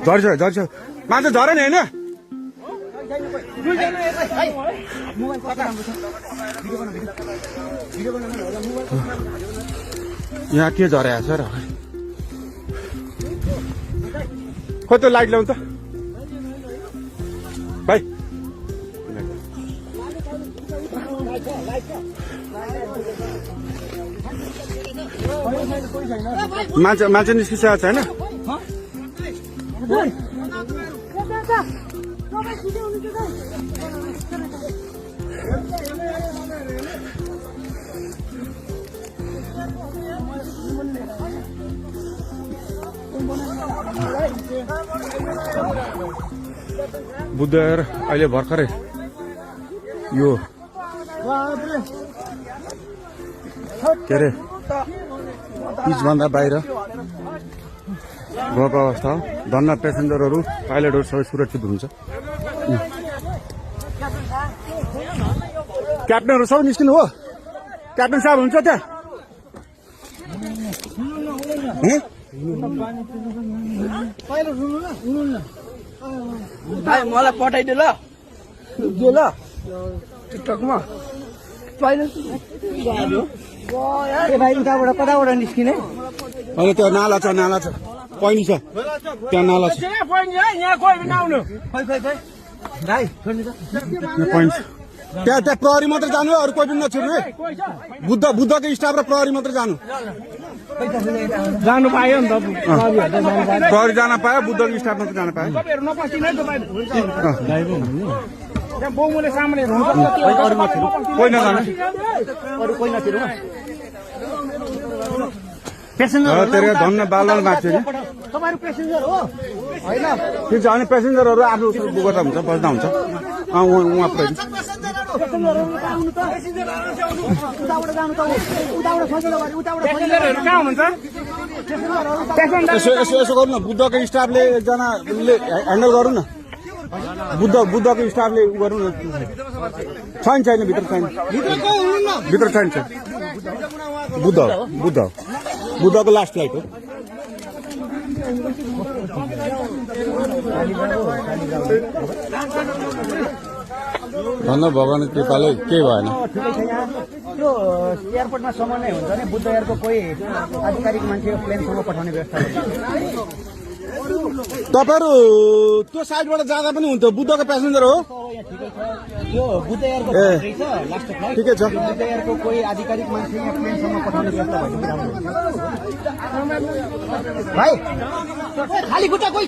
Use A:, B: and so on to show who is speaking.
A: झर्छ झर्छ मान्छे झर नि होइन यहाँ के झरेको छ र खोइ त्यो लाइट ल्याउनु त भाइ मान्छे निस्किसकेको छैन बुद्धर अहिले भर्खरै यो के अरे पिचभन्दा बाहिर गएको अवस्था हो धन्न पेसेन्जरहरू पाइलटहरू सबै सुरक्षित हुन्छ क्याप्टनहरू सबै निस्किनु हो क्याप्टन साहब हुन्छ त्यहाँ
B: मलाई पठाइदियो ल टिकटकमा भाइ उताबाट कताबाट निस्किने
A: होइन त्यो नाला छ पैनी छ त्यहाँ नाला छ पैनी छ त्यहाँ प्रहरी मात्र जानु अरू कोही पनि नछिर्नु है बुद्धको स्टाफ र प्रहरी मात्र जानु
B: पायो नि त
A: प्रहरी जान पायो बुद्धको स्टाफ मात्र जान पायो कोही नजानु तेरो धन्न बालवाल माग्छ नि ठिक छ अनि पेसेन्जरहरू आफ्नो गर्दा हुन्छ बस्दा हुन्छ उहाँ पुऱ्याइदिन्छ यसो गर्नु न बुद्धको स्टाफले एकजनाले ह्यान्डल गरौँ न बुद्धको स्टाफले उ गरौँ न छैन भित्र छैन बुद्धको लास्ट फ्लाइट हो धन्न भगवान कृपाले केही भएन
B: यो एयरपोर्टमा समन्वय हुन्छ नि बुद्ध एयरको कोही आधिकारिक मान्छे प्लेनसम्म पठाउने व्यवस्था
A: तपाईँहरू त्यो साइडबाट जाँदा पनि हुन्थ्यो बुद्धको प्यासेन्जर हो
B: यो बुद्ध एयरको
A: ठिकै छ
B: बुद्ध एयरको कोही आधिकारिक मान्छे यहाँ प्लेनसम्म पठाउने व्यवस्था भएको भाइ खाली खुट्टा कोही